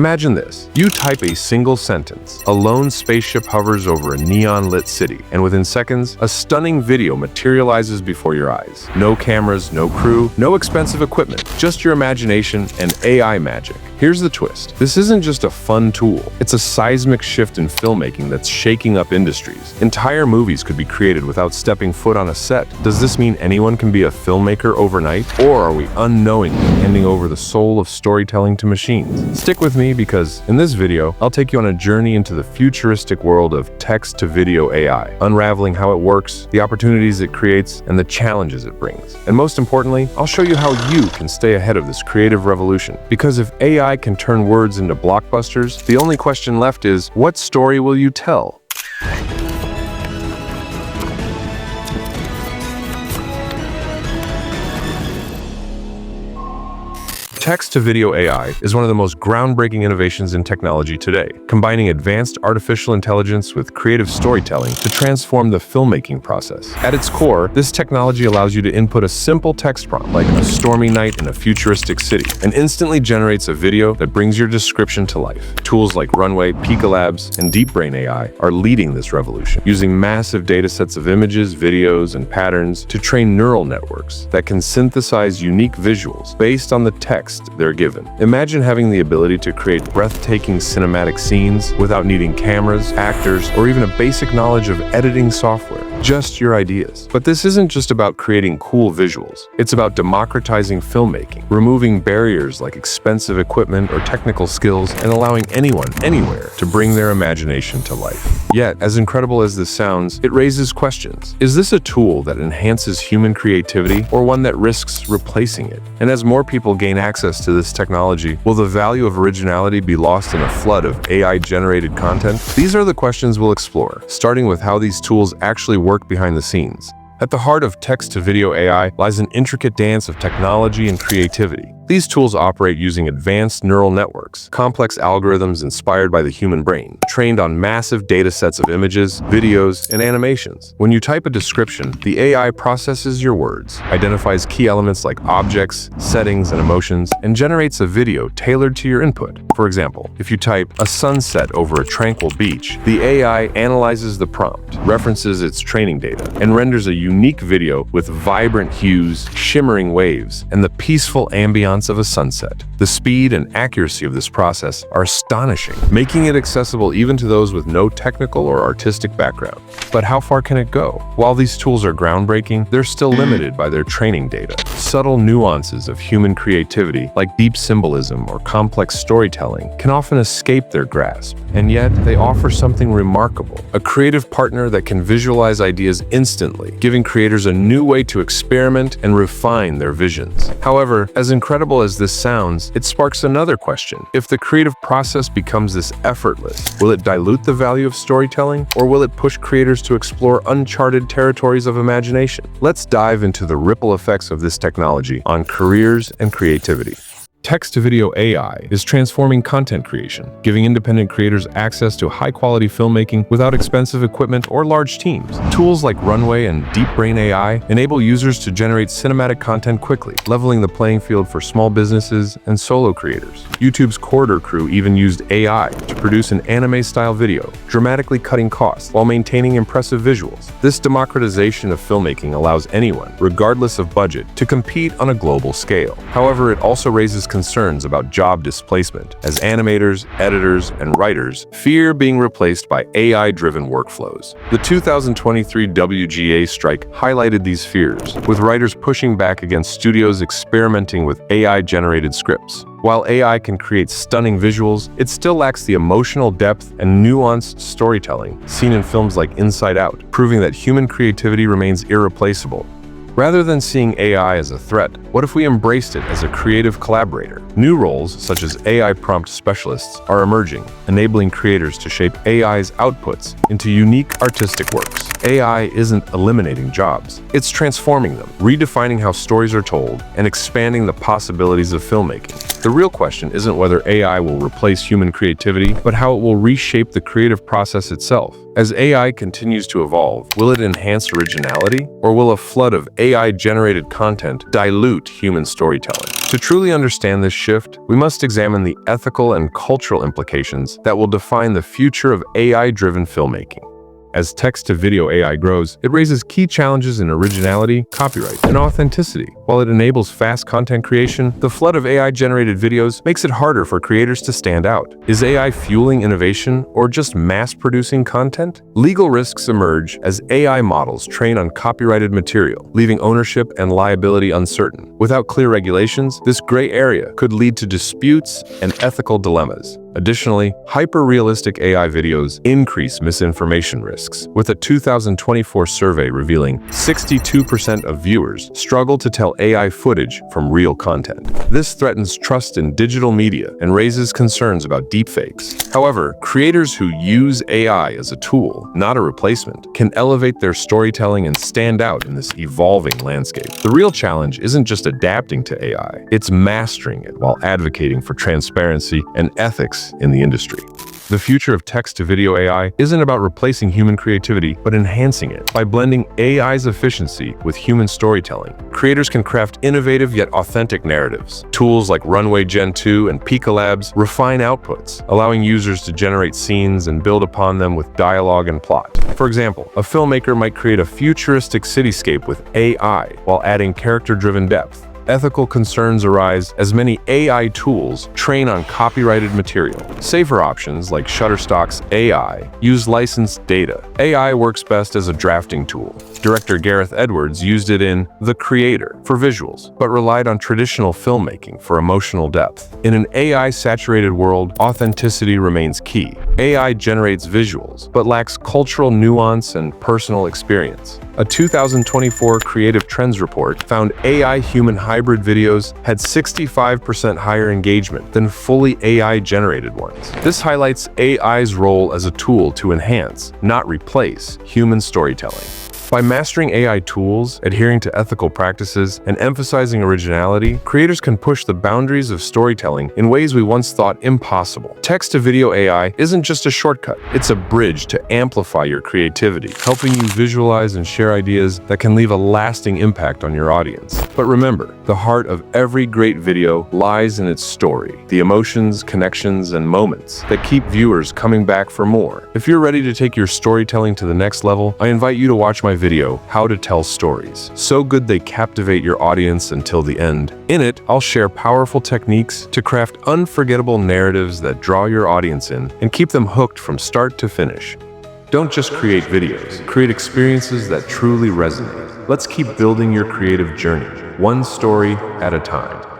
Imagine this. You type a single sentence. A lone spaceship hovers over a neon-lit city, and within seconds, a stunning video materializes before your eyes. No cameras, no crew, no expensive equipment, just your imagination and AI magic. Here's the twist. This isn't just a fun tool. It's a seismic shift in filmmaking that's shaking up industries. Entire movies could be created without stepping foot on a set. Does this mean anyone can be a filmmaker overnight? Or are we unknowingly handing over the soul of storytelling to machines? Stick with me because in this video, I'll take you on a journey into the futuristic world of text-to-video AI, unraveling how it works, the opportunities it creates, and the challenges it brings. And most importantly, I'll show you how you can stay ahead of this creative revolution. Because if AI can turn words into blockbusters, the only question left is, what story will you tell? Text-to-video AI is one of the most groundbreaking innovations in technology today, combining advanced artificial intelligence with creative storytelling to transform the filmmaking process. At its core, this technology allows you to input a simple text prompt like a stormy night in a futuristic city and instantly generates a video that brings your description to life. Tools like Runway, Pika Labs, and Deep Brain AI are leading this revolution, using massive datasets of images, videos, and patterns to train neural networks that can synthesize unique visuals based on the text they're given. Imagine having the ability to create breathtaking cinematic scenes without needing cameras, actors, or even a basic knowledge of editing software. Just your ideas. But this isn't just about creating cool visuals. It's about democratizing filmmaking, removing barriers like expensive equipment or technical skills, and allowing anyone, anywhere, to bring their imagination to life. Yet, as incredible as this sounds, it raises questions. Is this a tool that enhances human creativity, or one that risks replacing it? And as more people gain access to this technology, will the value of originality be lost in a flood of AI-generated content? These are the questions we'll explore, starting with how these tools actually work behind the scenes. At the heart of text-to-video AI lies an intricate dance of technology and creativity. These tools operate using advanced neural networks, complex algorithms inspired by the human brain, trained on massive datasets of images, videos, and animations. When you type a description, the AI processes your words, identifies key elements like objects, settings, and emotions, and generates a video tailored to your input. For example, if you type a sunset over a tranquil beach, the AI analyzes the prompt, references its training data, and renders a unique video with vibrant hues, shimmering waves, and the peaceful ambiance of a sunset. The speed and accuracy of this process are astonishing, making it accessible even to those with no technical or artistic background. But how far can it go? While these tools are groundbreaking, they're still limited by their training data. Subtle nuances of human creativity, like deep symbolism or complex storytelling, can often escape their grasp. And yet, they offer something remarkable: a creative partner that can visualize ideas instantly, giving creators a new way to experiment and refine their visions. However, as incredible as this sounds, it sparks another question. If the creative process becomes this effortless, will it dilute the value of storytelling, or will it push creators to explore uncharted territories of imagination? Let's dive into the ripple effects of this technology on careers and creativity. Text-to-video AI is transforming content creation, giving independent creators access to high-quality filmmaking without expensive equipment or large teams. Tools like Runway and Deep Brain AI enable users to generate cinematic content quickly, leveling the playing field for small businesses and solo creators. YouTube's Corridor crew even used AI to produce an anime-style video, dramatically cutting costs while maintaining impressive visuals. This democratization of filmmaking allows anyone, regardless of budget, to compete on a global scale. However, it also raises concerns about job displacement, as animators, editors, and writers fear being replaced by AI-driven workflows. The 2023 WGA strike highlighted these fears, with writers pushing back against studios experimenting with AI-generated scripts. While AI can create stunning visuals, it still lacks the emotional depth and nuanced storytelling seen in films like Inside Out, proving that human creativity remains irreplaceable. Rather than seeing AI as a threat, what if we embraced it as a creative collaborator? New roles, such as AI prompt specialists, are emerging, enabling creators to shape AI's outputs into unique artistic works. AI isn't eliminating jobs, it's transforming them, redefining how stories are told, and expanding the possibilities of filmmaking. The real question isn't whether AI will replace human creativity, but how it will reshape the creative process itself. As AI continues to evolve, will it enhance originality, or will a flood of AI-generated content dilute human storytelling? To truly understand this shift, we must examine the ethical and cultural implications that will define the future of AI-driven filmmaking. As text-to-video AI grows, it raises key challenges in originality, copyright, and authenticity. While it enables fast content creation, the flood of AI-generated videos makes it harder for creators to stand out. Is AI fueling innovation or just mass-producing content? Legal risks emerge as AI models train on copyrighted material, leaving ownership and liability uncertain. Without clear regulations, this gray area could lead to disputes and ethical dilemmas. Additionally, hyper-realistic AI videos increase misinformation risks, with a 2024 survey revealing 62% of viewers struggle to tell AI footage from real content. This threatens trust in digital media and raises concerns about deepfakes. However, creators who use AI as a tool, not a replacement, can elevate their storytelling and stand out in this evolving landscape. The real challenge isn't just adapting to AI, it's mastering it while advocating for transparency and ethics in the industry. The future of text-to-video AI isn't about replacing human creativity, but enhancing it. By blending AI's efficiency with human storytelling, creators can craft innovative yet authentic narratives. Tools like Runway Gen 2 and Pika Labs refine outputs, allowing users to generate scenes and build upon them with dialogue and plot. For example, a filmmaker might create a futuristic cityscape with AI while adding character-driven depth. Ethical concerns arise as many AI tools train on copyrighted material. Safer options like Shutterstock's AI use licensed data. AI works best as a drafting tool. Director Gareth Edwards used it in The Creator for visuals, but relied on traditional filmmaking for emotional depth. In an AI-saturated world, authenticity remains key. AI generates visuals, but lacks cultural nuance and personal experience. A 2024 Creative Trends report found AI-human hybrid videos had 65% higher engagement than fully AI-generated ones. This highlights AI's role as a tool to enhance, not replace, human storytelling. By mastering AI tools, adhering to ethical practices, and emphasizing originality, creators can push the boundaries of storytelling in ways we once thought impossible. Text-to-video AI isn't just a shortcut, it's a bridge to amplify your creativity, helping you visualize and share ideas that can leave a lasting impact on your audience. But remember, the heart of every great video lies in its story, the emotions, connections, and moments that keep viewers coming back for more. If you're ready to take your storytelling to the next level, I invite you to watch my video, How to Tell Stories. So good they captivate your audience until the end. In it, I'll share powerful techniques to craft unforgettable narratives that draw your audience in and keep them hooked from start to finish. Don't just create videos, create experiences that truly resonate. Let's keep building your creative journey, one story at a time.